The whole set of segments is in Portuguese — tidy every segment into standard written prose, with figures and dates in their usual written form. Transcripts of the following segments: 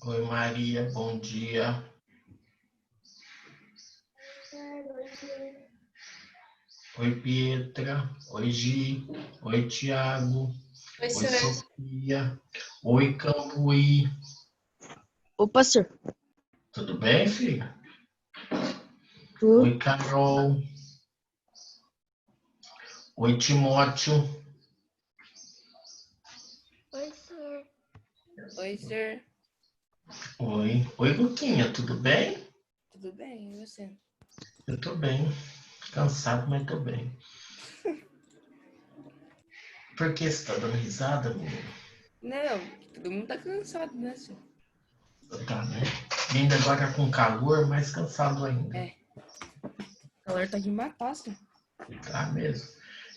Oi, Maria, bom dia. Oi, Pietra. Oi, Gi. Oi, Tiago. Oi, Oi, senhor. Sofia. Oi, Cambuí. Opa, senhor. Tudo bem, filha? Tudo. Oi, Carol. Oi, Timóteo. Oi, senhor. Oi, senhor. Oi. Oi, Luquinha, tudo bem? Tudo bem, e você? Eu tô bem. Cansado, mas tô bem. Por que você tá dando risada, menino? Não, todo mundo tá cansado, né, senhor? Tá, né? Vindo agora com calor, mais cansado ainda. É. O calor tá de matar, senhor. Tá mesmo.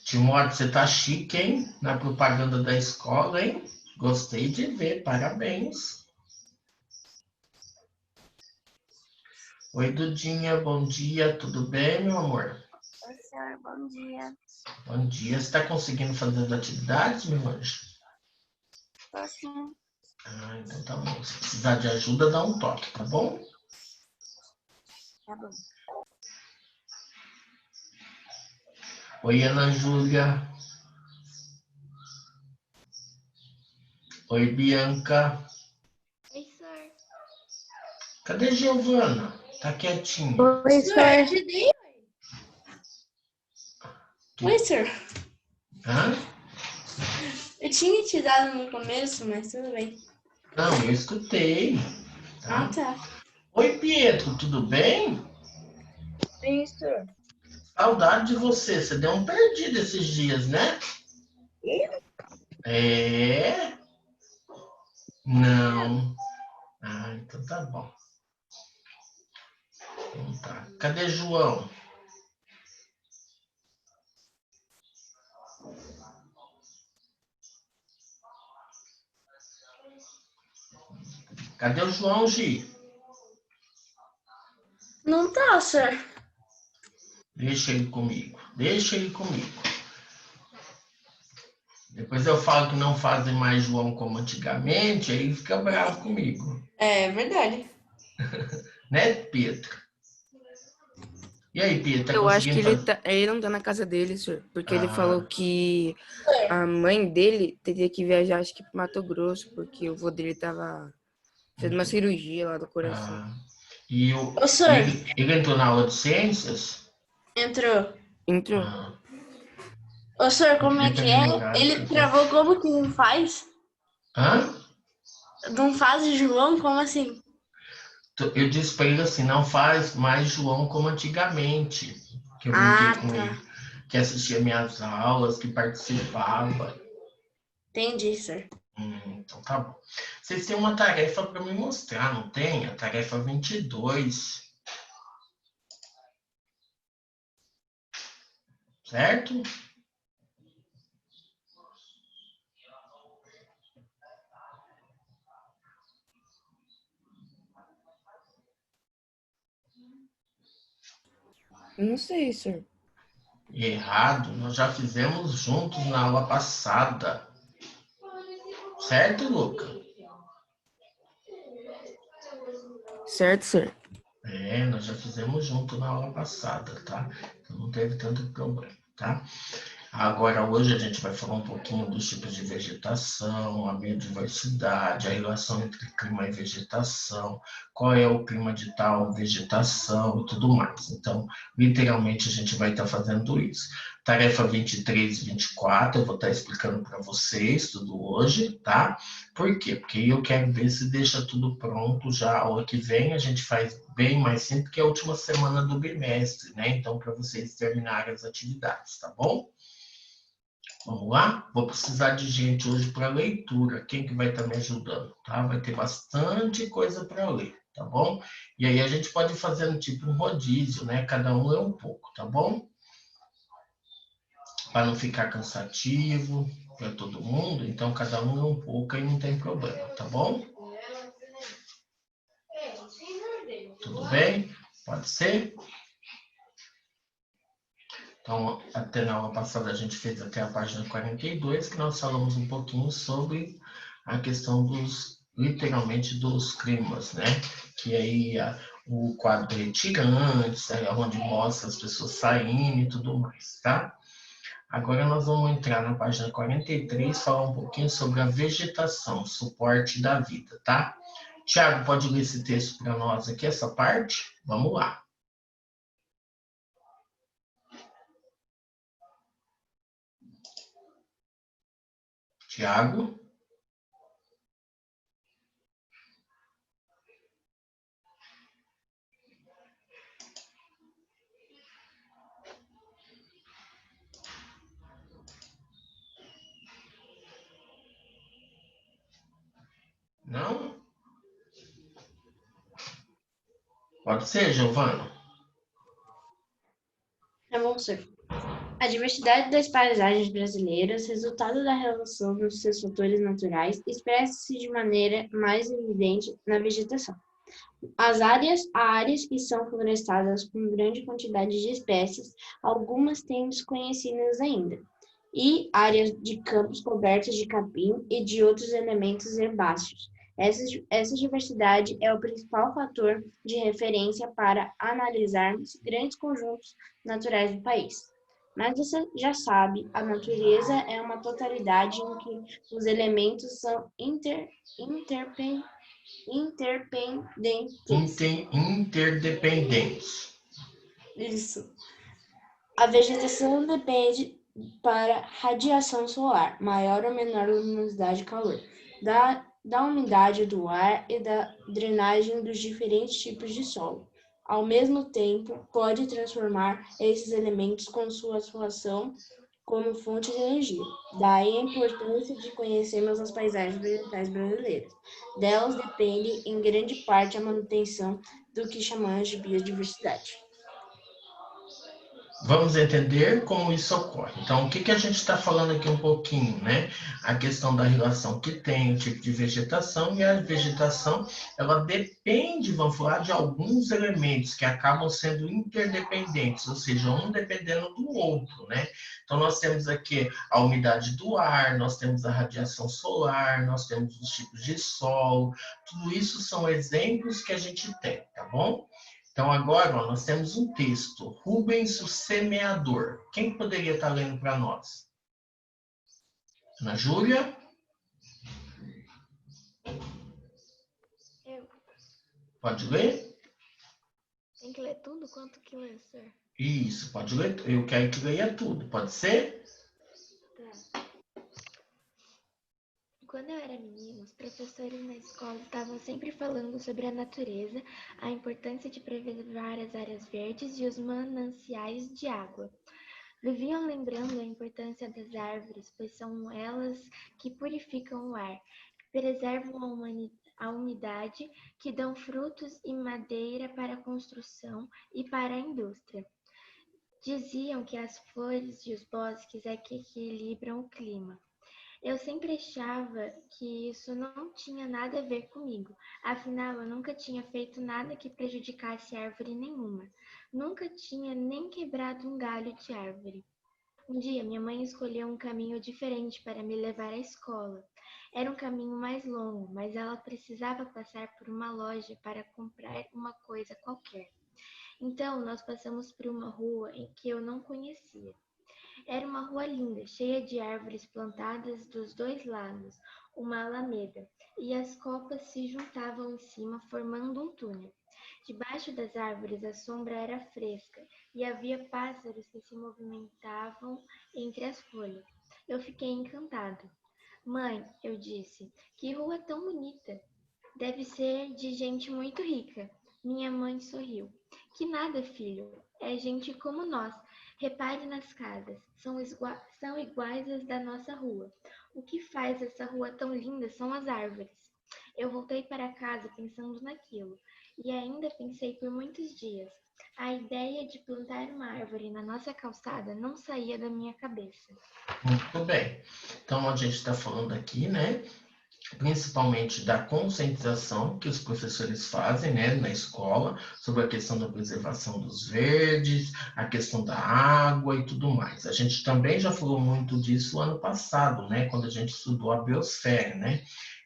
Timóteo, você tá chique, hein? Na propaganda da escola, hein? Gostei de ver, parabéns. Oi, Dudinha, bom dia, tudo bem, meu amor? Oi, senhor. Bom dia. Bom dia, você está conseguindo fazer as atividades, meu anjo? Tô sim. Ah, então tá bom. Se precisar de ajuda, dá um toque, tá bom? Tá bom. Oi, Ana Júlia. Oi, Bianca. Oi, senhor. Cadê Giovana? Tá quietinha. Oi, Senhor, eu senhor. te dei. Oi, senhor. Hã? Eu tinha te dado no começo, mas tudo bem. Não, eu escutei, Ah, tá? tá. Oi, Pietro, tudo bem? Sim, senhor. Saudade de você. Você deu um perdido esses dias, né? É? Não. Ah, então tá bom. Então tá. Cadê João? Cadê o João, Gi? Não tá, senhor. Deixa ele comigo. Deixa ele comigo. Depois eu falo que não fazem mais João como antigamente, aí ele fica bravo comigo. É verdade. Né, Pedro? E aí, Pedro, tá Eu acho que conseguindo fazer? ele não tá na casa dele, senhor. Porque ele falou Ah, que a mãe dele teria que viajar, acho que pro Mato Grosso, porque o vô dele tava fazendo uma cirurgia lá do coração. ah. E, o, Ô, e senhor, ele entrou na aula de ciências? entrou. Entrou. Ah, Ô, senhor, como é tenta que é? melhorar Ele isso. travou como que não faz? Hã? Não faz João? Como assim? Eu disse pra ele assim, não faz mais João como antigamente. Que eu brinquei Ah, com tá. ele. Que assistia minhas aulas, que participava. Entendi, senhor. Então tá bom. Vocês têm uma tarefa para me mostrar, não tem? A tarefa 22, certo? Não sei, senhor. Errado, nós já fizemos juntos na aula passada. Certo, Luca? Certo, senhor? É, nós já fizemos junto na aula passada, tá? Então não teve tanto problema, tá? Agora, hoje a gente vai falar um pouquinho dos tipos de vegetação, a biodiversidade, a relação entre clima e vegetação, qual é o clima de tal vegetação e tudo mais. Então, literalmente, a gente vai estar fazendo isso. Tarefa 23 e 24, eu vou estar explicando para vocês tudo hoje, tá? Por quê? Porque eu quero ver se deixa tudo pronto já. A aula que vem a gente faz bem mais simples, que é a última semana do bimestre, né? Então, para vocês terminarem as atividades, tá bom? Vamos lá? Vou precisar de gente hoje para leitura. Quem que vai estar me ajudando? Tá? Vai ter bastante coisa para ler, tá bom? E aí a gente pode fazer um tipo um rodízio, né? Cada um lê um pouco, tá bom? Para não ficar cansativo para todo mundo, então cada um lê um pouco e não tem problema, tá bom? Tudo bem? Pode ser? Então, até na aula passada a gente fez até a página 42, que nós falamos um pouquinho sobre a questão dos literalmente dos climas, né? Que aí o quadro retirantes, onde mostra as pessoas saindo e tudo mais, tá? Agora nós vamos entrar na página 43, falar um pouquinho sobre a vegetação, suporte da vida, tá? Tiago, pode ler esse texto para nós aqui, essa parte? Vamos lá. Tiago? Não? Pode ser, Giovana? Vão ser. A diversidade das paisagens brasileiras, resultado da relação dos seus fatores naturais, expressa-se de maneira mais evidente na vegetação. Há áreas que são florestadas com grande quantidade de espécies, algumas têm desconhecidas ainda, e áreas de campos cobertos de capim e de outros elementos herbáceos. Essa diversidade é o principal fator de referência para analisarmos grandes conjuntos naturais do país. Mas você já sabe, a natureza é uma totalidade em que os elementos são Interdependentes. Isso. A vegetação depende para radiação solar, maior ou menor luminosidade e calor, da umidade do ar e da drenagem dos diferentes tipos de solo. Ao mesmo tempo, pode transformar esses elementos com sua atuação como fonte de energia. Daí a importância de conhecermos as paisagens vegetais brasileiras. Delas depende, em grande parte, a manutenção do que chamamos de biodiversidade. Vamos entender como isso ocorre. Então, o que a gente está falando aqui um pouquinho, né? A questão da relação que tem o tipo de vegetação, e a vegetação, ela depende, vamos falar, de alguns elementos que acabam sendo interdependentes, ou seja, um dependendo do outro, né? Então, nós temos aqui a umidade do ar, nós temos a radiação solar, nós temos os tipos de solo, tudo isso são exemplos que a gente tem, tá bom? Então, agora, ó, nós temos um texto. Rubens, o semeador. Quem poderia estar lendo para nós? Ana Júlia? Eu. Pode ler? Tem que ler tudo? Quanto que lê, senhor? Isso, pode ler. Eu quero que leia tudo. Pode ser? Tá. Quando eu era menina, os professores na escola estavam sempre falando sobre a natureza, a importância de preservar as áreas verdes e os mananciais de água. Viviam lembrando a importância das árvores, pois são elas que purificam o ar, que preservam a umidade, que dão frutos e madeira para a construção e para a indústria. Diziam que as flores e os bosques é que equilibram o clima. Eu sempre achava que isso não tinha nada a ver comigo, afinal eu nunca tinha feito nada que prejudicasse árvore nenhuma. Nunca tinha nem quebrado um galho de árvore. Um dia minha mãe escolheu um caminho diferente para me levar à escola. Era um caminho mais longo, mas ela precisava passar por uma loja para comprar uma coisa qualquer. Então nós passamos por uma rua em que eu não conhecia. Era uma rua linda, cheia de árvores plantadas dos dois lados, uma alameda, e as copas se juntavam em cima, formando um túnel. Debaixo das árvores a sombra era fresca, e havia pássaros que se movimentavam entre as folhas. Eu fiquei encantado. Mãe, eu disse, que rua tão bonita! Deve ser de gente muito rica. Minha mãe sorriu. Que nada, filho. É gente como nós. Repare nas casas. São iguais às da nossa rua. O que faz essa rua tão linda são as árvores. Eu voltei para casa pensando naquilo. E ainda pensei por muitos dias. A ideia de plantar uma árvore na nossa calçada não saía da minha cabeça. Muito bem. Então, a gente está falando aqui, né? principalmente da conscientização que os professores fazem, né, na escola, sobre a questão da preservação dos verdes, a questão da água e tudo mais. A gente também já falou muito disso ano passado, né, quando a gente estudou a biosfera, né?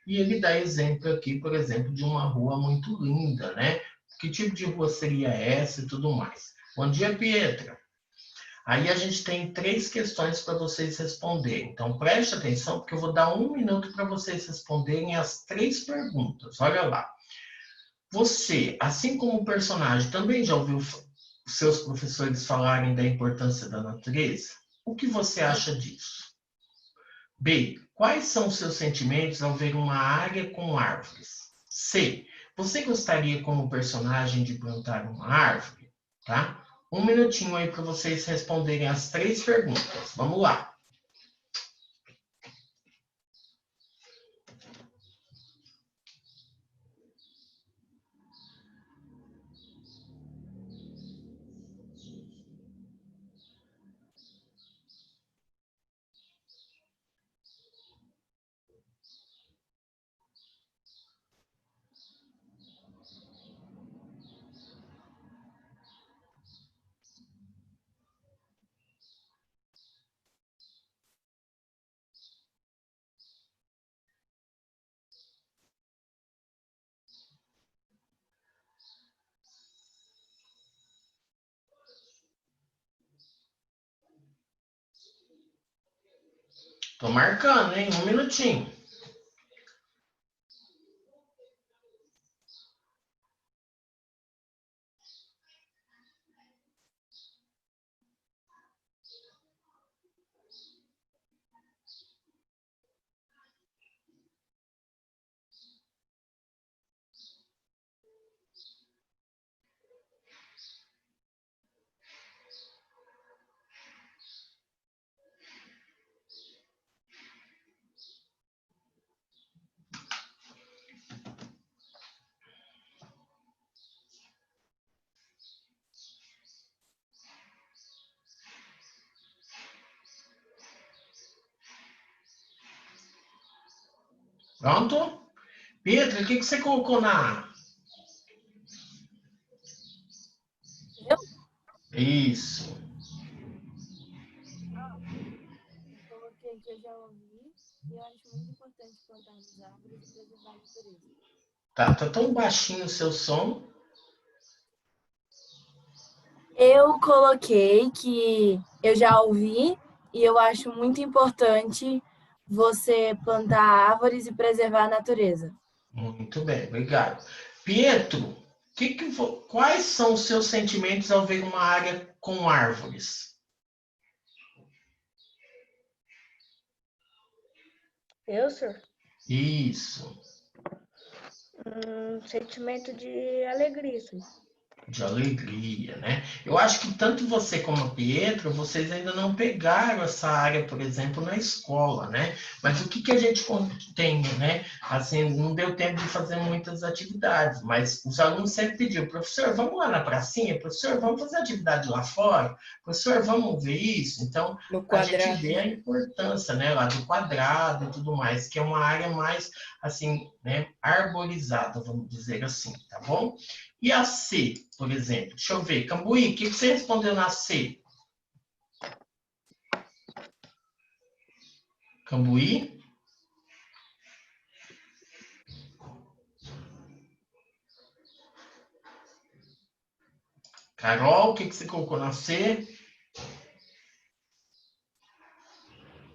E ele dá exemplo aqui, por exemplo, de uma rua muito linda, né? Que tipo de rua seria essa e tudo mais. Bom dia, Pietra. Aí a gente tem 3 questões para vocês responderem. Então, preste atenção, porque eu vou dar 1 minuto para vocês responderem as 3 perguntas. Olha lá. Você, assim como o personagem, também já ouviu seus professores falarem da importância da natureza? O que você acha disso? B. Quais são os seus sentimentos ao ver uma área com árvores? C. Você gostaria, como personagem, de plantar uma árvore? Tá? 1 minutinho aí para vocês responderem as 3 perguntas. Vamos lá. Tô marcando, hein? 1 minutinho. Pronto? Pedro, o que você colocou na... Eu? Isso. Coloquei que eu já ouvi e eu acho muito importante plantarmos árvores e preservar a natureza. Tá tão baixinho o seu som. Eu coloquei que eu já ouvi e eu acho muito importante você plantar árvores e preservar a natureza. Muito bem, obrigado. Pietro, quais são os seus sentimentos ao ver uma área com árvores? Eu, senhor? Isso, Sentimento de alegria, senhor. de alegria, né? Eu acho que tanto você como a Pietro, vocês ainda não pegaram essa área, por exemplo, na escola, né? Mas o que a gente tem, né? Assim, não deu tempo de fazer muitas atividades, mas os alunos sempre pediam, professor, vamos lá na pracinha? Professor, vamos fazer atividade lá fora? Professor, vamos ver isso? Então, No a gente quadrado. vê a importância, né, lá do quadrado e tudo mais, que é uma área mais, assim, né, arborizada, vamos dizer assim, tá bom? E a C, por exemplo? Deixa eu ver. Cambuí, o que você respondeu na C? Cambuí? Carol, o que você colocou na C?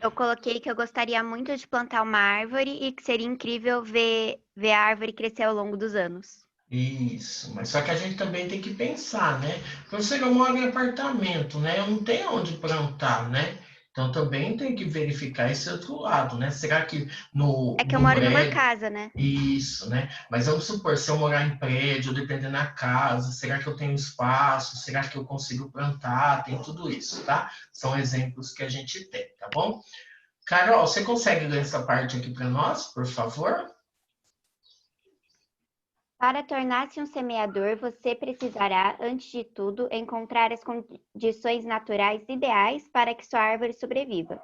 Eu coloquei que eu gostaria muito de plantar uma árvore e que seria incrível ver a árvore crescer ao longo dos anos. Isso, mas só que a gente também tem que pensar, né? Porque eu moro em apartamento, né? Eu não tenho onde plantar, né? Então também tem que verificar esse outro lado, né? Será que É que eu no moro numa prédio... casa, né? Isso, né? Mas vamos supor, se eu morar em prédio, dependendo da casa, será que eu tenho espaço? Será que eu consigo plantar? Tem tudo isso, tá? São exemplos que a gente tem, tá bom? Carol, você consegue ler essa parte aqui para nós, por favor? Para tornar-se um semeador, você precisará, antes de tudo, encontrar as condições naturais ideais para que sua árvore sobreviva.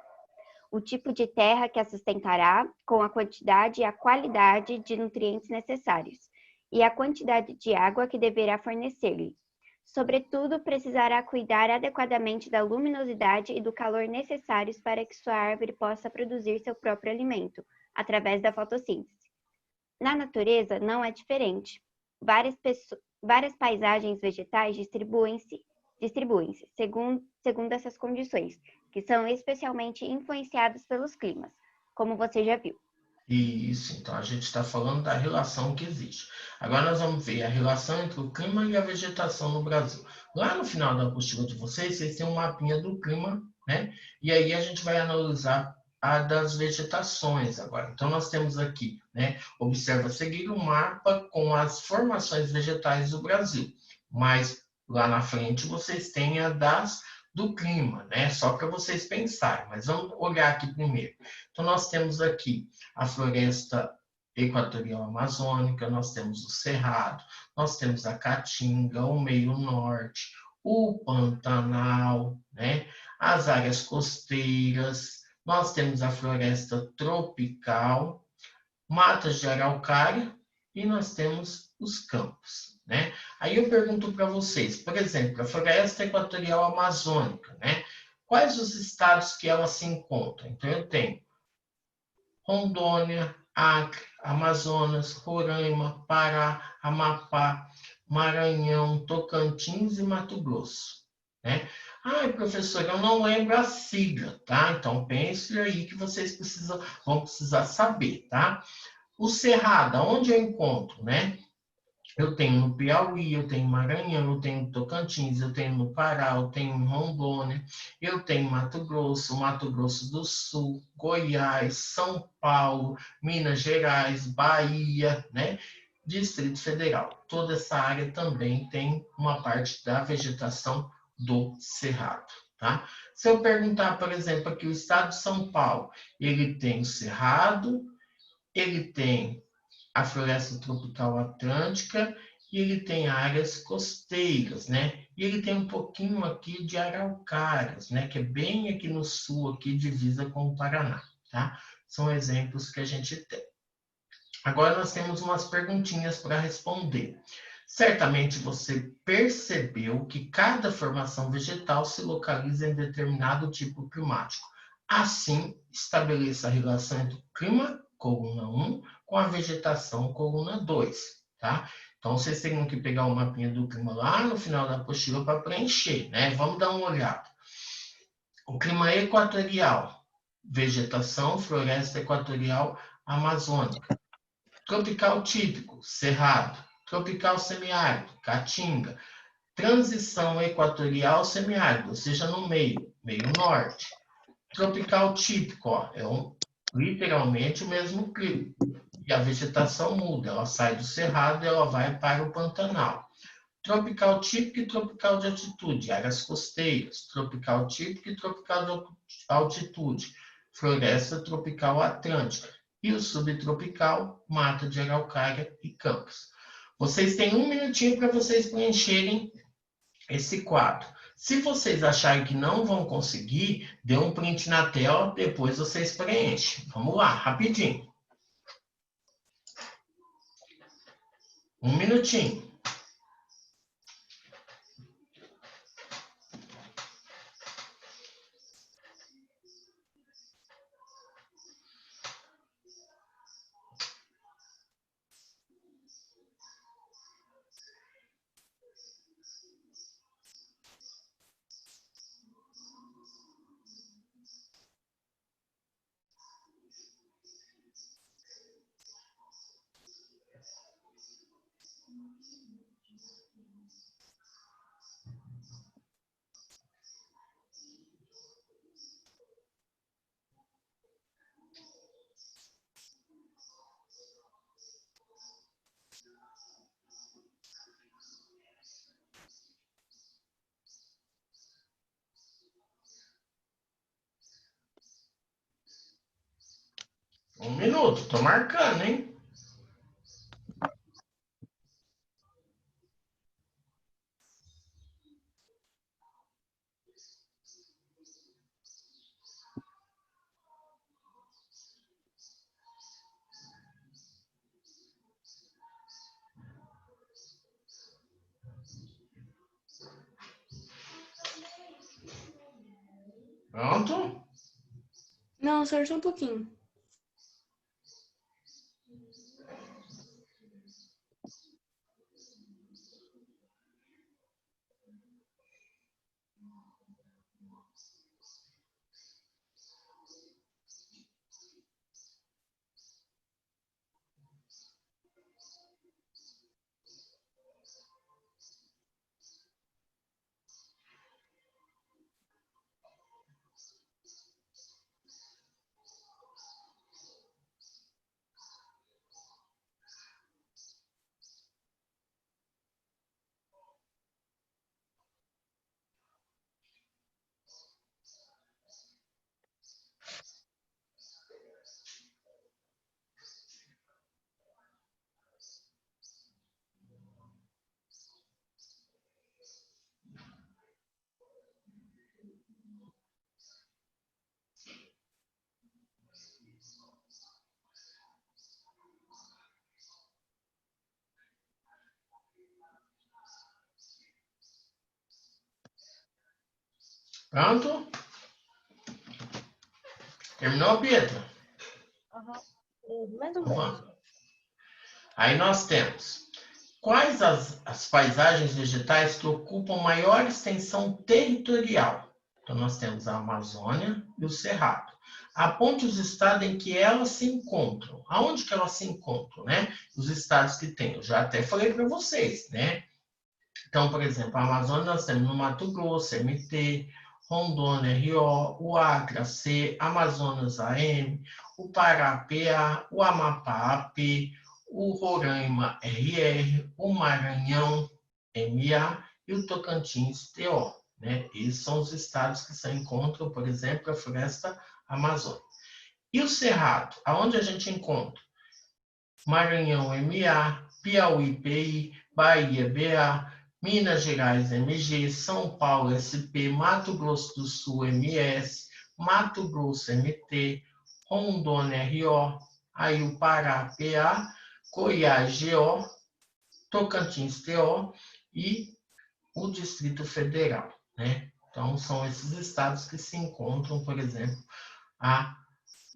o tipo de terra que a sustentará, com a quantidade e a qualidade de nutrientes necessários, e a quantidade de água que deverá fornecer-lhe. Sobretudo, precisará cuidar adequadamente da luminosidade e do calor necessários para que sua árvore possa produzir seu próprio alimento, através da fotossíntese. Na natureza, não é diferente. Várias paisagens vegetais distribuem-se segundo essas condições, que são especialmente influenciadas pelos climas, como você já viu. Isso, então a gente está falando da relação que existe. Agora nós vamos ver a relação entre o clima e a vegetação no Brasil. Lá no final da apostila de vocês, vocês têm um mapinha do clima, né? E aí a gente vai analisar a das vegetações agora. Então nós temos aqui, né? Observa a seguir o mapa com as formações vegetais do Brasil. Mas lá na frente vocês têm a do clima, né? Só para vocês pensarem. Mas vamos olhar aqui primeiro. Então nós temos aqui a floresta equatorial amazônica, nós temos o Cerrado, nós temos a Caatinga, o meio norte, o Pantanal, né? As áreas costeiras, nós temos a floresta tropical, matas de araucária e nós temos os campos, né? Aí eu pergunto para vocês, por exemplo, a floresta equatorial amazônica, né? Quais os estados que ela se encontra? Então eu tenho Rondônia, Acre, Amazonas, Roraima, Pará, Amapá, Maranhão, Tocantins e Mato Grosso, né? Ai, professor, eu não lembro a sigla, tá? Então pense aí que vocês vão precisar saber, tá? O Cerrado, onde eu encontro, né? Eu tenho no Piauí, eu tenho Maranhão, eu tenho Tocantins, eu tenho no Pará, eu tenho em Rondônia, eu tenho Mato Grosso do Sul, Goiás, São Paulo, Minas Gerais, Bahia, né? Distrito Federal. Toda essa área também tem uma parte da vegetação do Cerrado, tá? Se eu perguntar, por exemplo, aqui o estado de São Paulo, ele tem o Cerrado, ele tem a floresta tropical atlântica e ele tem áreas costeiras, né? E ele tem um pouquinho aqui de araucárias, né? Que é bem aqui no sul, aqui divisa com o Paraná, tá? São exemplos que a gente tem. Agora nós temos umas perguntinhas para responder. Certamente você percebeu que cada formação vegetal se localiza em determinado tipo climático. Assim, estabeleça a relação entre o clima, coluna 1, com a vegetação, coluna 2, tá? Então, vocês teriam que pegar o mapinha do clima lá no final da apostila para preencher, né? Vamos dar uma olhada. O clima equatorial, vegetação, floresta equatorial amazônica. Tropical típico, Cerrado. Tropical semiárido, Caatinga. Transição equatorial semiárido, ou seja, no meio, meio norte. Tropical típico, ó, literalmente o mesmo clima. E a vegetação muda, ela sai do cerrado e ela vai para o Pantanal. Tropical típico e tropical de altitude, áreas costeiras. Tropical típico e tropical de altitude, floresta tropical atlântica. E o subtropical, mata de araucária e campos. Vocês têm um minutinho para vocês preencherem esse quadro. Se vocês acharem que não vão conseguir, dê um print na tela, depois vocês preenchem. Vamos lá, rapidinho. Um minutinho. Um minuto, tô marcando, hein? Pronto? Não, senhor, só um pouquinho. Pronto? Terminou, Pedro? Mais ou Então, menos. vamos. Aí nós temos quais as paisagens vegetais que ocupam maior extensão territorial. Então, nós temos a Amazônia e o Cerrado. Aponte os estados em que elas se encontram. Aonde que elas se encontram, né? Os estados que tem. Eu já até falei para vocês, né? Então, por exemplo, a Amazônia nós temos no Mato Grosso, MT, Rondônia, RO, o Acre, AC, Amazonas, AM, o Pará, PA, o Amapá, AP, o Roraima, RR, o Maranhão, MA e o Tocantins, TO. Né? Esses são os estados que se encontram, por exemplo, a floresta amazônica. E o Cerrado, aonde a gente encontra? Maranhão, MA, Piauí, PI, Bahia, BA, Minas Gerais, MG, São Paulo, SP, Mato Grosso do Sul, MS, Mato Grosso, MT, Rondônia, RO, aí o Pará, PA, Goiás, GO, Tocantins, TO e o Distrito Federal, né? Então, são esses estados que se encontram, por exemplo,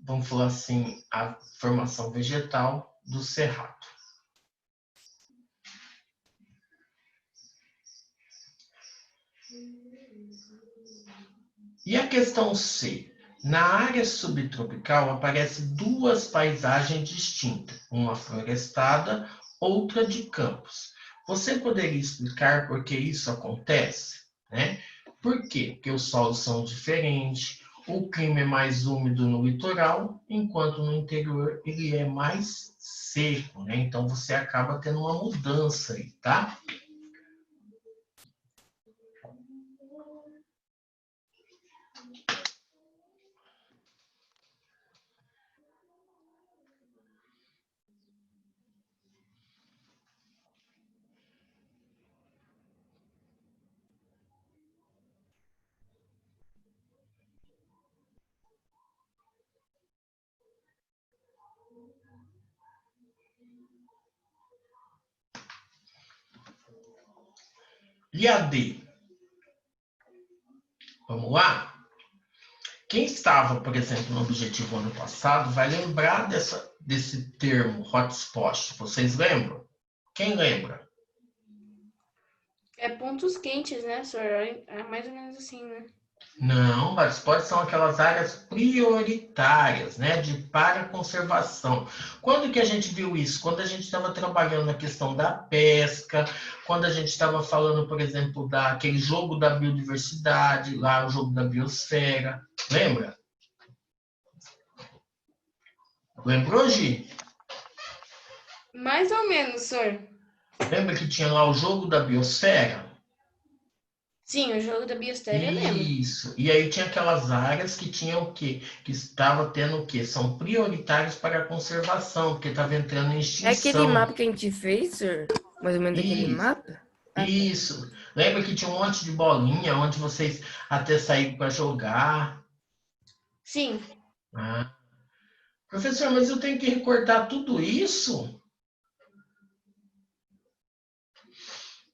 vamos falar assim, a formação vegetal do Cerrado. E a questão C. Na área subtropical aparecem duas paisagens distintas, uma florestada, outra de campos. Você poderia explicar por que isso acontece? Né? Por quê? Porque os solos são diferentes, o clima é mais úmido no litoral, enquanto no interior ele é mais seco, né? Então você acaba tendo uma mudança aí, tá? E a D? Vamos lá? Quem estava, por exemplo, no objetivo ano passado vai lembrar desse termo hotspot. Vocês lembram? Quem lembra? É pontos quentes, né, senhor? É mais ou menos assim, né? Não, hotspots são aquelas áreas prioritárias, né, para conservação. Quando que a gente viu isso? Quando a gente estava trabalhando na questão da pesca, quando a gente estava falando, por exemplo, daquele jogo da biodiversidade, lá o jogo da biosfera. Lembra? Lembrou, Gi? Mais ou menos, senhor. Lembra que tinha lá o jogo da biosfera? Sim, o jogo da biosfera eu lembro. Isso. E aí tinha aquelas áreas que tinham o quê? Que estava tendo o quê? São prioritárias para a conservação, porque estava entrando em É aquele extinção. mapa que a gente fez, senhor? Mais ou menos aquele Isso. mapa? Isso. Lembra que tinha um monte de bolinha, onde vocês até saíram para jogar? Sim. Ah. Professor, mas eu tenho que recortar tudo isso?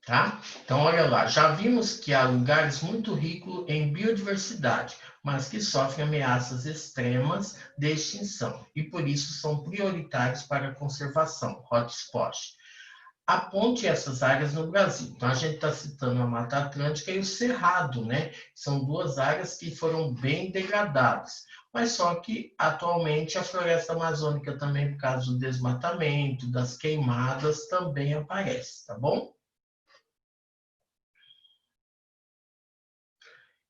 tá? Então, olha lá, já vimos que há lugares muito ricos em biodiversidade, mas que sofrem ameaças extremas de extinção e, por isso, são prioritários para a conservação, hotspot. Aponte essas áreas no Brasil. Então, a gente está citando a Mata Atlântica e o Cerrado, né? São duas áreas que foram bem degradadas. Mas só que, atualmente, a floresta amazônica também, por causa do desmatamento, das queimadas, também aparece, tá bom?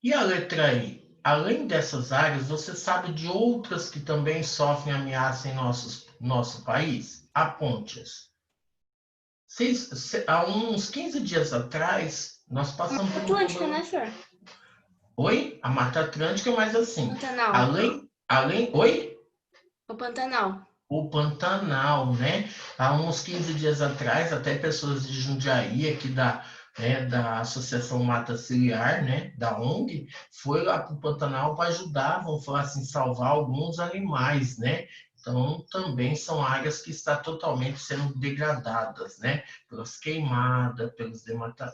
E a letra I? Além dessas áreas, você sabe de outras que também sofrem ameaça em nosso país? Aponte-as. Há uns 15 dias atrás, nós passamos por um Atlântica, problema. né, senhor? Oi? A Mata Atlântica, mas assim, Pantanal. Oi? O Pantanal. O Pantanal, né? Há uns 15 dias atrás, até pessoas de Jundiaí, aqui da Associação Mata Ciliar, né? Da ONG, foi lá para o Pantanal para ajudar, vamos falar assim, salvar alguns animais, né? Então, também são áreas que estão totalmente sendo degradadas, né? Pelas queimadas, pelos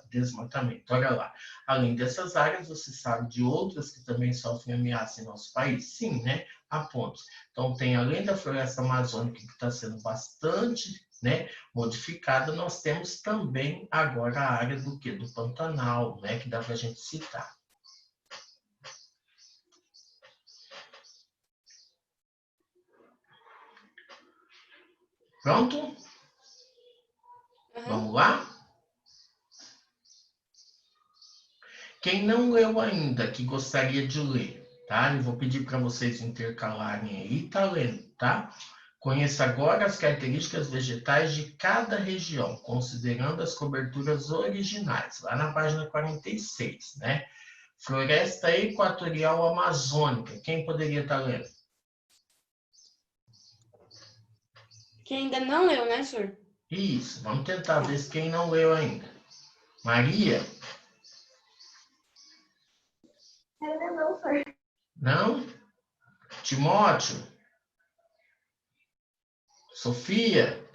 desmatamentos. Olha lá, além dessas áreas, você sabe de outras que também sofrem ameaça em nosso país? Sim, né? Aponte. Então, tem, além da floresta amazônica, que está sendo bastante, né, modificada, nós temos também agora a área do quê? Do Pantanal, né, que dá para a gente citar. Pronto? Uhum. Vamos lá? Quem não leu ainda, que gostaria de ler, tá? Eu vou pedir para vocês intercalarem aí, tá lendo, tá? Conheça agora as características vegetais de cada região, considerando as coberturas originais, lá na página 46, né? Floresta Equatorial Amazônica. Quem poderia estar lendo? Quem ainda não leu, né, senhor? Isso, vamos tentar ver se quem não leu ainda. Maria? Ainda não, senhor. Não? Timóteo? Sofia?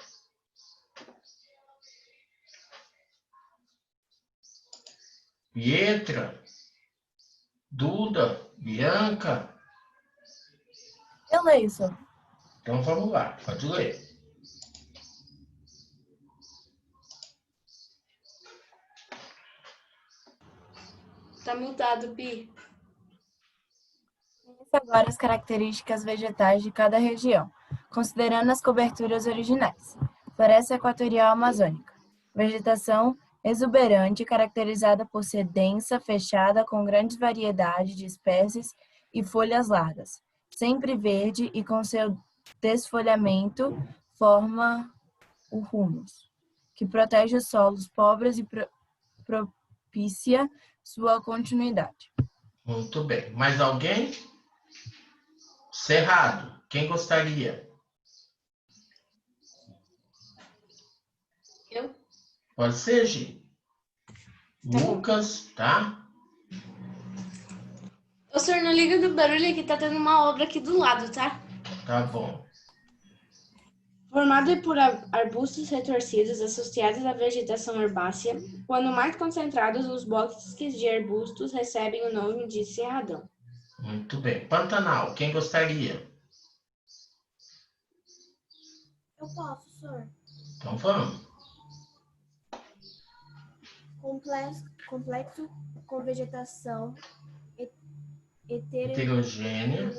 Pietra? Duda? Bianca? Eu leio, senhor. Então vamos lá, pode ler. Tá mutado, Pi. Conheça agora as características vegetais de cada região, considerando as coberturas originais. Floresta Equatorial Amazônica. Vegetação exuberante, caracterizada por ser densa, fechada, com grande variedade de espécies e folhas largas. Sempre verde e com seu desfolhamento forma o humus, que protege os solos pobres e propicia sua continuidade. Muito bem. Mais alguém? Cerrado. Quem gostaria? Eu? Pode ser, Gi? Lucas, tá? Ô, senhor, não liga do barulho que tá tendo uma obra aqui do lado, tá? Tá bom. Formado por arbustos retorcidos associados à vegetação herbácea, quando mais concentrados, os bosques de arbustos recebem o nome de cerradão. Muito bem. Pantanal. Quem gostaria? Eu posso, senhor. Então vamos. Complexo com vegetação Heterogênea.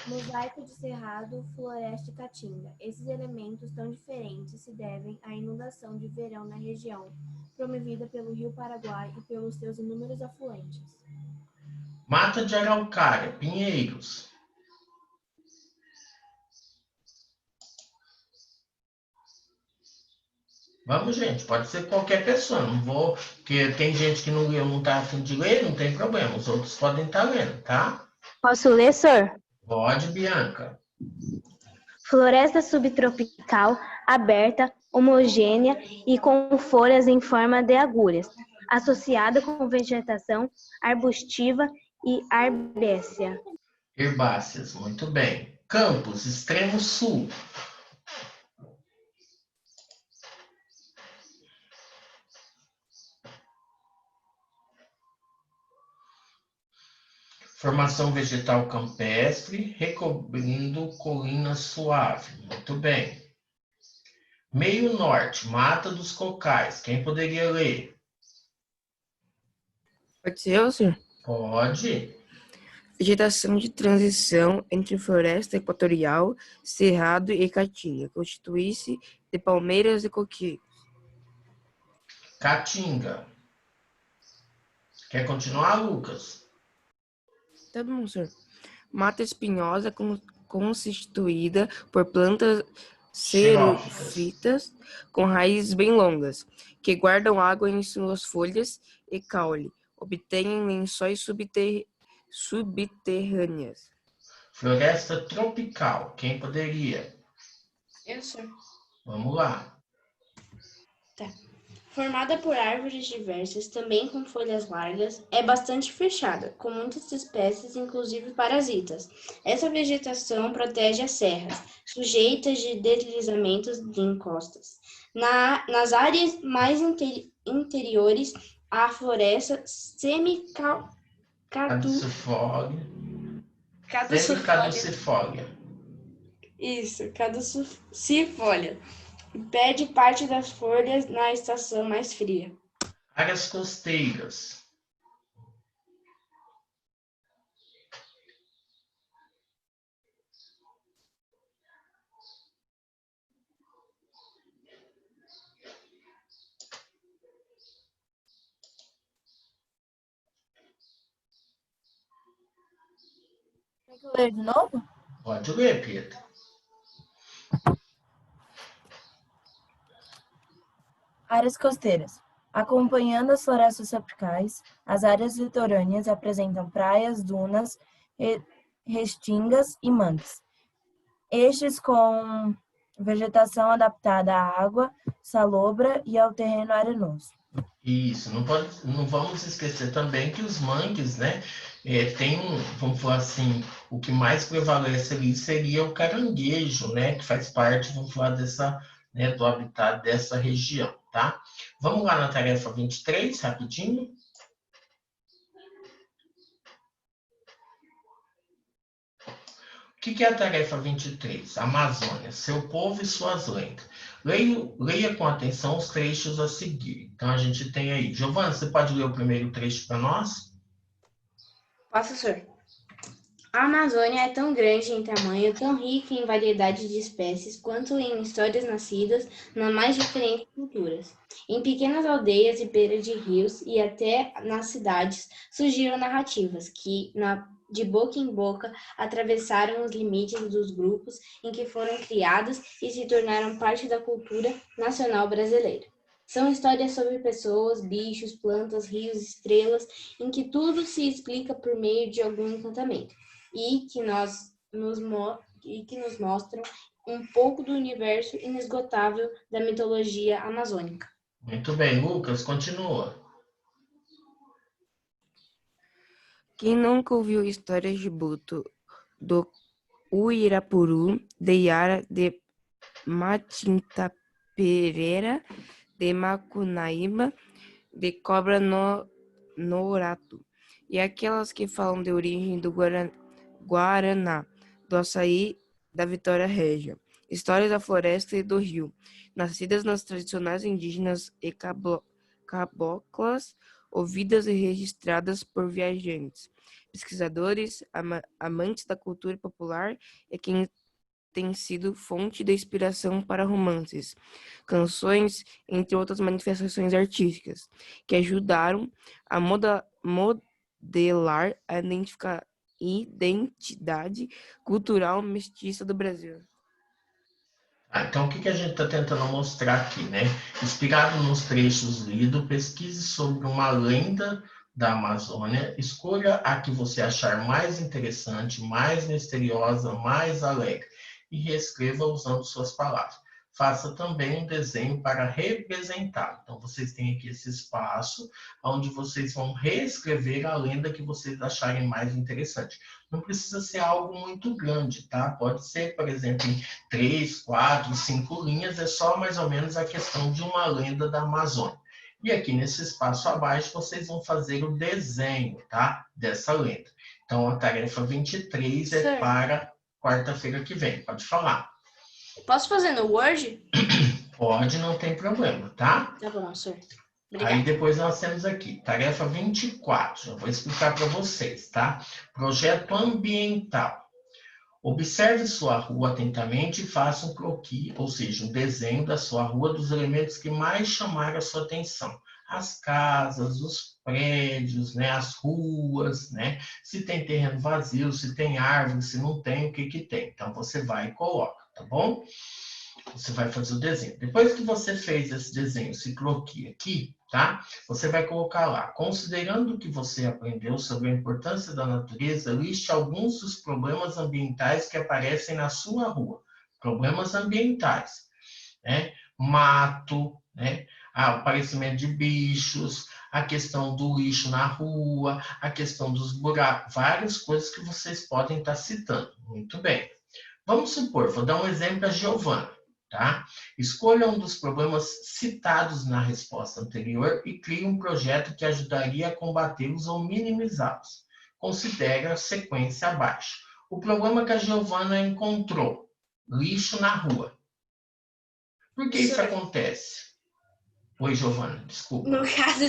Mosaico de cerrado, floresta e caatinga. Esses elementos tão diferentes se devem à inundação de verão na região, promovida pelo Rio Paraguai e pelos seus inúmeros afluentes. Mata de araucária, pinheiros. Vamos, gente, pode ser qualquer pessoa, não vou, porque tem gente que não leu, não está a fim de ler, não tem problema, os outros podem estar lendo, tá? Posso ler, senhor? Pode, Bianca. Floresta subtropical, aberta, homogênea e com folhas em forma de agulhas, associada com vegetação arbustiva e herbácea. Herbáceas, muito bem. Campos, extremo sul. Formação vegetal campestre, recobrindo colina suave. Muito bem. Meio norte, Mata dos Cocais. Quem poderia ler? Pode ser, senhor? Pode. Vegetação de transição entre floresta equatorial, cerrado e caatinga. Constitui-se de palmeiras e coqueiros. Caatinga. Quer continuar, Lucas? Tá bom, senhor. Mata espinhosa constituída por plantas xerófitas com raízes bem longas, que guardam água em suas folhas e caule. Obtêm lençóis subterrâneas. Floresta tropical. Quem poderia? Eu sou. Vamos lá. Formada por árvores diversas, também com folhas largas, é bastante fechada, com muitas espécies, inclusive parasitas. Essa vegetação protege as serras, sujeitas de deslizamentos de encostas. Nas áreas mais interiores, a floresta Caducifólia. Isso, caducifólia. Perde parte das folhas na estação mais fria. Áreas costeiras. Quer que eu leia de novo? Pode ler, Pedro. Áreas costeiras. Acompanhando as florestas tropicais, as áreas litorâneas apresentam praias, dunas, restingas e mangues. Estes com vegetação adaptada à água salobra e ao terreno arenoso. Isso, não vamos esquecer também que os mangues, né, vamos falar assim, o que mais prevalece ali seria o caranguejo, né, que faz parte, vamos falar né, do habitat dessa região, tá? Vamos lá na tarefa 23, rapidinho. O que é a tarefa 23? Amazônia, seu povo e suas lendas. Leia com atenção os trechos a seguir. Então, a gente tem aí. Giovana, você pode ler o primeiro trecho para nós? Posso, senhor. A Amazônia é tão grande em tamanho, tão rica em variedade de espécies, quanto em histórias nascidas nas mais diferentes culturas. Em pequenas aldeias e beiras de rios e até nas cidades surgiram narrativas que, de boca em boca, atravessaram os limites dos grupos em que foram criadas e se tornaram parte da cultura nacional brasileira. São histórias sobre pessoas, bichos, plantas, rios, estrelas, em que tudo se explica por meio de algum encantamento e que nos mostram um pouco do universo inesgotável da mitologia amazônica. Muito bem, Lucas, continua. Quem nunca ouviu histórias de Buto, do Uirapuru, de Yara, de Matinta Pereira, de Macunaíma, de Cobra Norato, e aquelas que falam de origem do Guaraná, do Açaí, da Vitória Régia, histórias da floresta e do rio, nascidas nas tradicionais indígenas e caboclas, ouvidas e registradas por viajantes, pesquisadores, amantes da cultura popular e quem tem sido fonte de inspiração para romances, canções, entre outras manifestações artísticas, que ajudaram a modelar a identidade cultural mestiça do Brasil. Então, o que a gente está tentando mostrar aqui, né? Inspirado nos trechos lidos, pesquise sobre uma lenda da Amazônia, escolha a que você achar mais interessante, mais misteriosa, mais alegre e reescreva usando suas palavras. Faça também um desenho para representar. Então, vocês têm aqui esse espaço onde vocês vão reescrever a lenda que vocês acharem mais interessante. Não precisa ser algo muito grande, tá? Pode ser, por exemplo, em 3, 4, 5 linhas, é só mais ou menos a questão de uma lenda da Amazônia. E aqui nesse espaço abaixo, vocês vão fazer o desenho, tá? Dessa lenda. Então, a tarefa 23 é Sir. para quarta-feira que vem. Pode falar. Posso fazer no Word? Pode, não tem problema, tá? Tá bom, senhor. Aí Obrigada. depois nós temos aqui, tarefa 24, já vou explicar para vocês, tá? Projeto ambiental. Observe sua rua atentamente e faça um croquis, ou seja, um desenho da sua rua dos elementos que mais chamaram a sua atenção. As casas, os prédios, né, as ruas, né? Se tem terreno vazio, se tem árvore, se não tem, o que que tem. Então, você vai e coloca, tá bom? Você vai fazer o desenho. Depois que você fez esse desenho, esse croquis aqui, tá? Você vai colocar lá, considerando o que você aprendeu sobre a importância da natureza, liste alguns dos problemas ambientais que aparecem na sua rua. Problemas ambientais, né? Mato, né? Aparecimento de bichos, a questão do lixo na rua, a questão dos buracos, várias coisas que vocês podem estar citando. Muito bem. Vamos supor, vou dar um exemplo a Giovana. Tá? Escolha um dos problemas citados na resposta anterior e crie um projeto que ajudaria a combatê-los ou minimizá-los. Considere a sequência abaixo. O problema que a Giovana encontrou: lixo na rua. Por que isso acontece? Oi, Giovana, desculpa. No caso,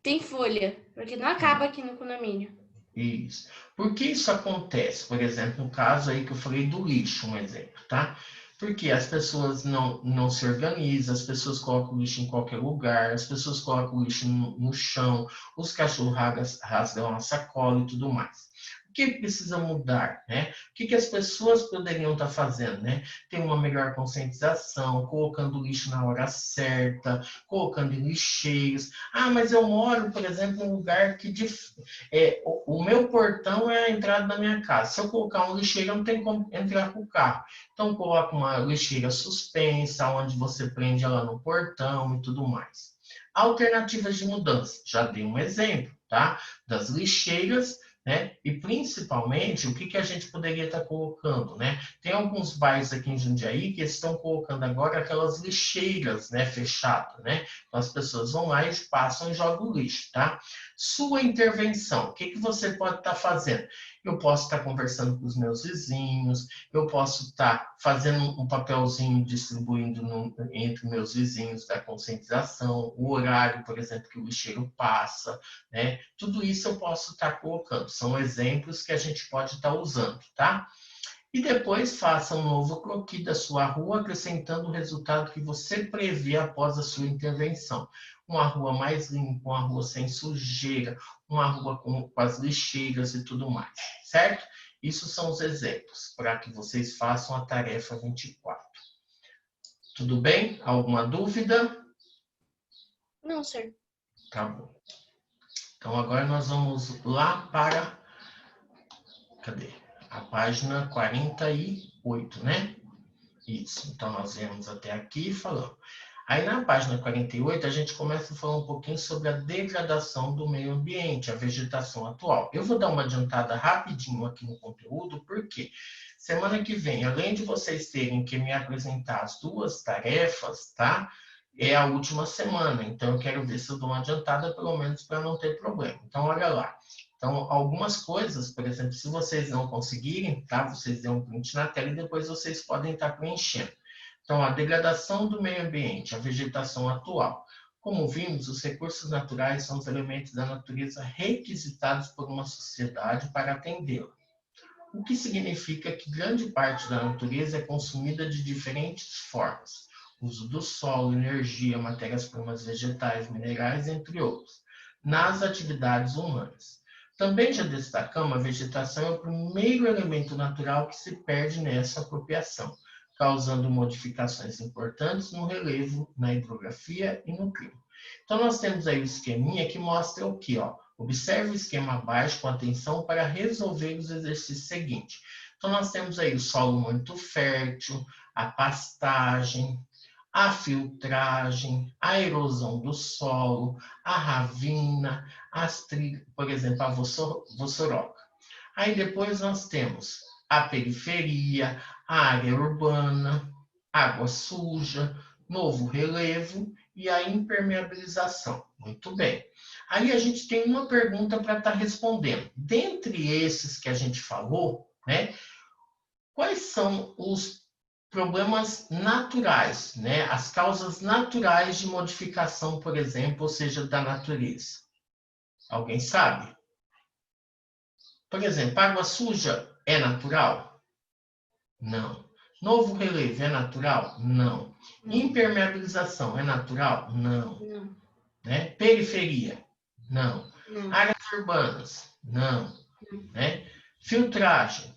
tem folha, porque não acaba aqui no condomínio. Isso. Por que isso acontece? Por exemplo, no caso aí que eu falei do lixo, um exemplo, tá? Porque as pessoas não se organizam, as pessoas colocam o lixo em qualquer lugar, as pessoas colocam o lixo no chão, os cachorros rasgam a sacola e tudo mais. O que precisa mudar, né? O que as pessoas poderiam estar fazendo, né? Ter uma melhor conscientização, colocando o lixo na hora certa, colocando em lixeiros. Ah, mas eu moro, por exemplo, em um lugar que o meu portão é a entrada da minha casa. Se eu colocar um lixeiro, não tem como entrar com o carro. Então, coloca uma lixeira suspensa, onde você prende ela no portão e tudo mais. Alternativas de mudança. Já dei um exemplo, tá? Das lixeiras, né? E principalmente, o que a gente poderia estar colocando, né? Tem alguns bairros aqui em Jundiaí que estão colocando agora aquelas lixeiras, né? Fechadas, né? Então, as pessoas vão lá e passam e jogam o lixo, tá? Sua intervenção, o que você pode estar fazendo? Eu posso estar conversando com os meus vizinhos, eu posso estar fazendo um papelzinho distribuindo entre meus vizinhos da conscientização, o horário, por exemplo, que o lixeiro passa, né? Tudo isso eu posso estar colocando. São exemplos que a gente pode estar usando, tá? E depois faça um novo croquis da sua rua, acrescentando o resultado que você prevê após a sua intervenção. Uma rua mais limpa, uma rua sem sujeira, uma rua com as lixeiras e tudo mais, certo? Isso são os exemplos para que vocês façam a tarefa 24. Tudo bem? Alguma dúvida? Não, senhor. Tá bom. Então, agora nós vamos lá para... Cadê? A página 48, né? Isso. Então, nós viemos até aqui e falamos. Aí, na página 48, a gente começa a falar um pouquinho sobre a degradação do meio ambiente, a vegetação atual. Eu vou dar uma adiantada rapidinho aqui no conteúdo, porque semana que vem, além de vocês terem que me apresentar as duas tarefas, tá? É a última semana, então eu quero ver se eu dou uma adiantada, pelo menos para não ter problema. Então, olha lá. Então, algumas coisas, por exemplo, se vocês não conseguirem, tá? Vocês dêem um print na tela e depois vocês podem estar preenchendo. Então, a degradação do meio ambiente, a vegetação atual. Como vimos, os recursos naturais são os elementos da natureza requisitados por uma sociedade para atendê-la. O que significa que grande parte da natureza é consumida de diferentes formas. Uso do solo, energia, matérias-primas vegetais, minerais, entre outros, nas atividades humanas. Também já destacamos, a vegetação é o primeiro elemento natural que se perde nessa apropriação, causando modificações importantes no relevo, na hidrografia e no clima. Então, nós temos aí o esqueminha que mostra o quê? Observe o esquema abaixo com atenção para resolver os exercícios seguintes. Então, nós temos aí o solo muito fértil, a pastagem, a filtragem, a erosão do solo, a ravina, por exemplo, a vossoroca. Aí depois nós temos a periferia, a área urbana, água suja, novo relevo e a impermeabilização. Muito bem. Aí a gente tem uma pergunta para estar respondendo. Dentre esses que a gente falou, né, quais são os problemas naturais, né, as causas naturais de modificação, por exemplo, ou seja, da natureza? Alguém sabe? Por exemplo, água suja é natural? Não. Novo relevo é natural? Não. Impermeabilização é natural? Não. Não. Né? Periferia? Não. Não. Áreas urbanas? Não. Né? Filtragem?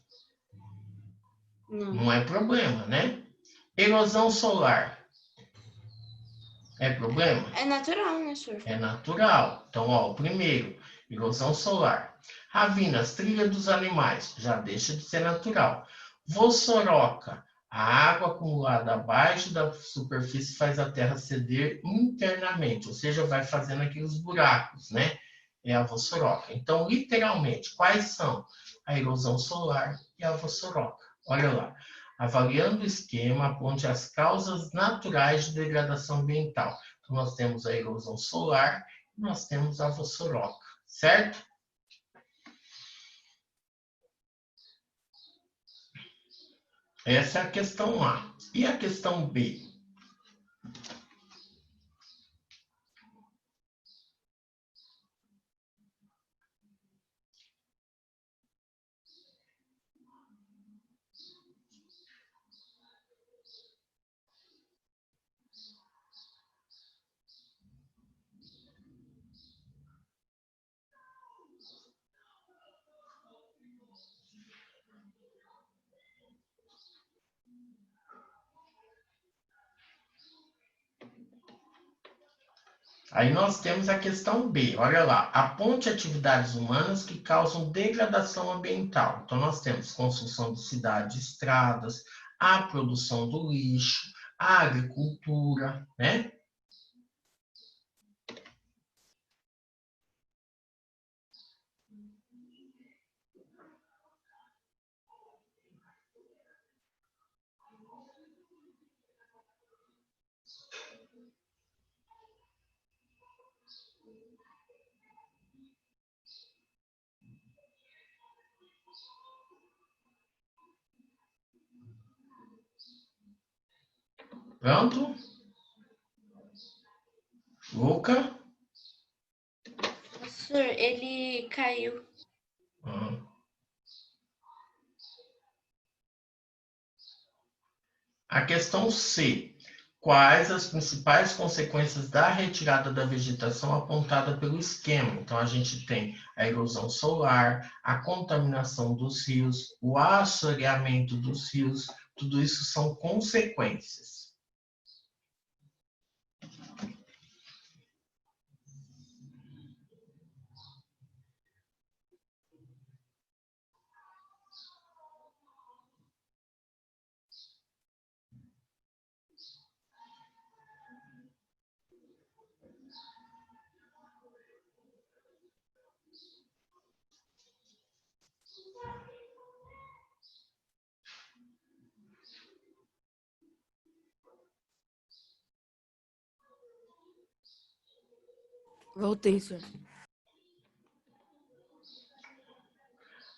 Não. Não é problema, né? Erosão solar? É problema? É natural, né, senhor? É natural. Então, ó, o primeiro, erosão solar. Ravinas, trilha dos animais, já deixa de ser natural. Vossoroca, a água acumulada abaixo da superfície faz a terra ceder internamente, ou seja, vai fazendo aqueles buracos, né? É a vossoroca. Então, literalmente, quais são a erosão solar e a vossoroca? Olha lá. Avaliando o esquema, aponte as causas naturais de degradação ambiental. Então, nós temos a erosão solar e nós temos a vossoroca, certo? Essa é a questão A. E a questão B? Aí nós temos a questão B. Olha lá. Aponte atividades humanas que causam degradação ambiental. Então, nós temos construção de cidades, estradas, a produção do lixo, a agricultura, né? Pronto? Luca? Senhor, ele caiu. A questão C. Quais as principais consequências da retirada da vegetação apontada pelo esquema? Então, a gente tem a erosão solar, a contaminação dos rios, o assoreamento dos rios, tudo isso são consequências. Voltei, senhor.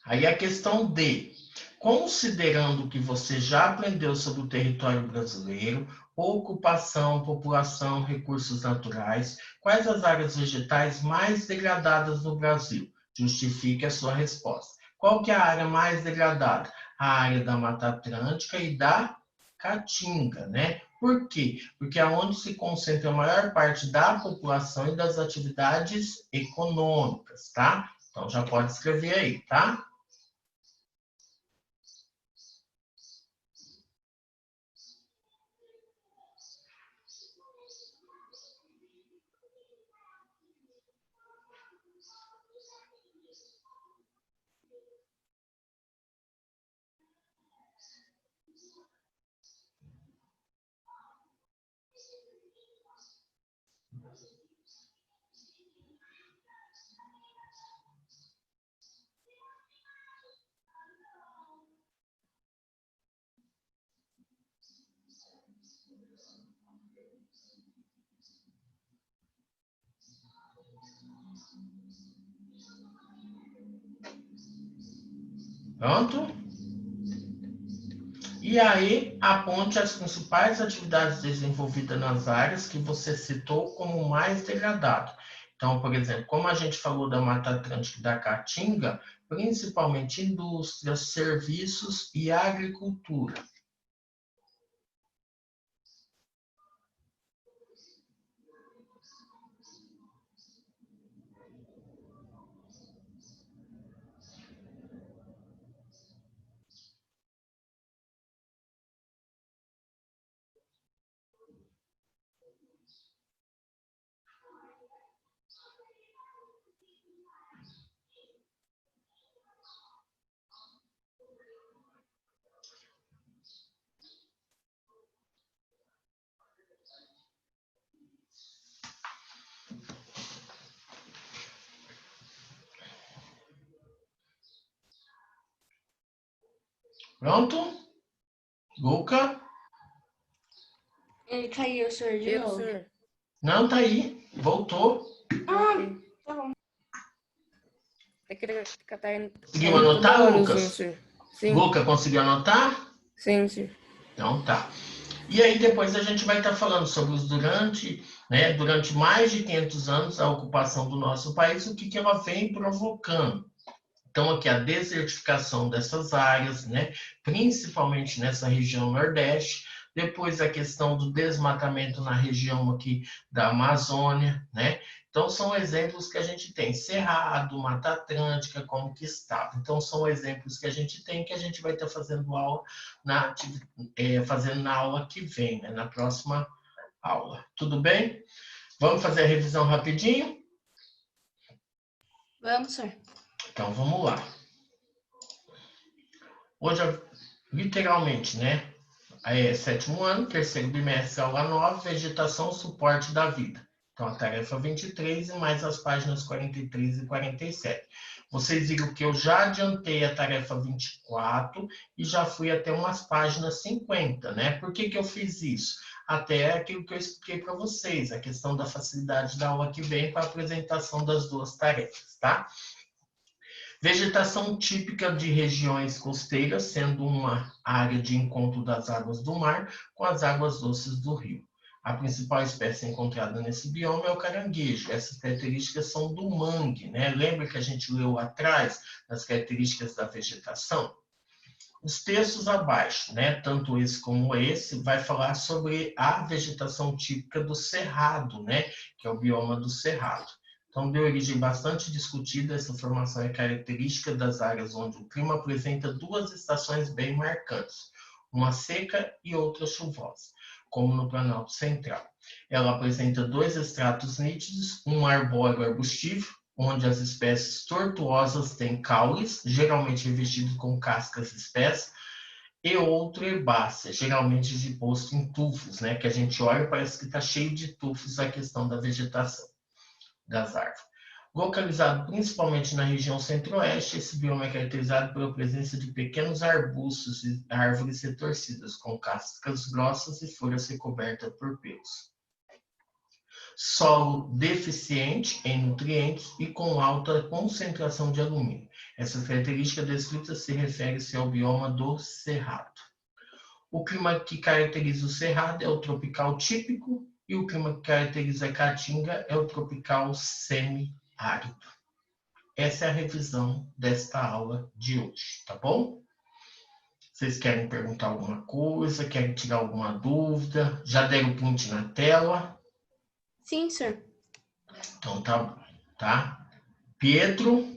Aí a questão D. Considerando o que você já aprendeu sobre o território brasileiro, ocupação, população, recursos naturais, quais as áreas vegetais mais degradadas no Brasil? Justifique a sua resposta. Qual que é a área mais degradada? A área da Mata Atlântica e da Caatinga, né? Por quê? Porque é onde se concentra a maior parte da população e das atividades econômicas, tá? Então já pode escrever aí, tá? Pronto? E aí, aponte as principais atividades desenvolvidas nas áreas que você citou como mais degradado. Então, por exemplo, como a gente falou da Mata Atlântica e da Caatinga, principalmente indústrias, serviços e agricultura. Pronto? Luca? Ele caiu, senhor, de novo. Senhor. Não, tá aí. Voltou. Tá bom. É que Catarina... Conseguiu anotar, Lucas? Senhor. Sim, Luca, conseguiu anotar? sim, senhor. Então tá. E aí depois a gente vai estar falando sobre os durante mais de 500 anos, a ocupação do nosso país, o que ela vem provocando. Então, aqui a desertificação dessas áreas, né, principalmente nessa região Nordeste, depois a questão do desmatamento na região aqui da Amazônia, né? Então, são exemplos que a gente tem. Cerrado, Mata Atlântica, como que estava. Então, são exemplos que a gente tem, que a gente vai estar fazendo aula fazendo na aula que vem, né, na próxima aula. Tudo bem? Vamos fazer a revisão rapidinho? Vamos, senhor. Então, vamos lá. Hoje, literalmente, né? É 7º ano, 3º bimestre, aula 9, vegetação, suporte da vida. Então, a tarefa 23 e mais as páginas 43 e 47. Vocês viram que eu já adiantei a tarefa 24 e já fui até umas páginas 50, né? Por que eu fiz isso? Até aquilo que eu expliquei para vocês, a questão da facilidade da aula que vem para a apresentação das duas tarefas, tá? Vegetação típica de regiões costeiras, sendo uma área de encontro das águas do mar com as águas doces do rio. A principal espécie encontrada nesse bioma é o caranguejo. Essas características são do mangue, né? Lembra que a gente leu atrás das características da vegetação? Os textos abaixo, né, tanto esse como esse, vai falar sobre a vegetação típica do cerrado, né, que é o bioma do cerrado. Então, de origem bastante discutida, essa formação é característica das áreas onde o clima apresenta duas estações bem marcantes, uma seca e outra chuvosa, como no Planalto Central. Ela apresenta dois estratos nítidos, um arbóreo arbustivo, onde as espécies tortuosas têm caules, geralmente revestidos com cascas espessas, e outro herbácea, geralmente de posto em tufos, né? Que a gente olha e parece que está cheio de tufos a questão da vegetação das árvores. Localizado principalmente na região centro-oeste, esse bioma é caracterizado pela presença de pequenos arbustos e árvores retorcidas, com cascas grossas e folhas recobertas por pelos. Solo deficiente em nutrientes e com alta concentração de alumínio. Essa característica descrita se refere-se ao bioma do cerrado. O clima que caracteriza o cerrado é o tropical típico e o clima que caracteriza a Caatinga é o tropical semi-árido. Essa é a revisão desta aula de hoje, tá bom? Vocês querem perguntar alguma coisa, querem tirar alguma dúvida? Já deram print na tela? Sim, senhor. Então tá bom, tá? Pietro?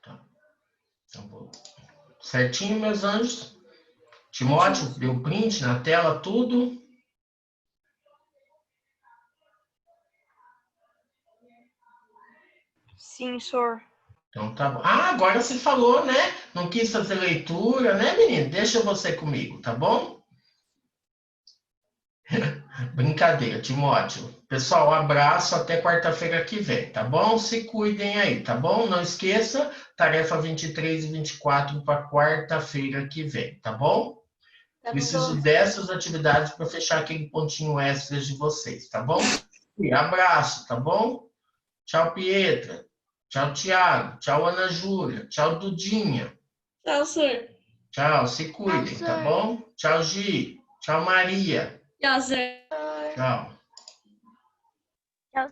Tá. Então, certinho, meus anjos? Timóteo, deu print na tela, tudo? Sim, senhor. Então tá bom. Ah, agora você falou, né? Não quis fazer leitura, né, menino? Deixa você comigo, tá bom? Brincadeira, Timóteo. Pessoal, abraço, até quarta-feira que vem, tá bom? Se cuidem aí, tá bom? Não esqueça, tarefa 23 e 24 para quarta-feira que vem, tá bom? Tá Preciso bom. dessas atividades para fechar aquele pontinho extra de vocês, tá bom? E abraço, tá bom? Tchau, Pietra. Tchau, Tiago. Tchau, Ana Júlia. Tchau, Dudinha. Tchau, senhor. Tchau, se cuidem, tá bom? Tchau, Gi. Tchau, Maria. Tchau, senhor. Tchau. Tchau.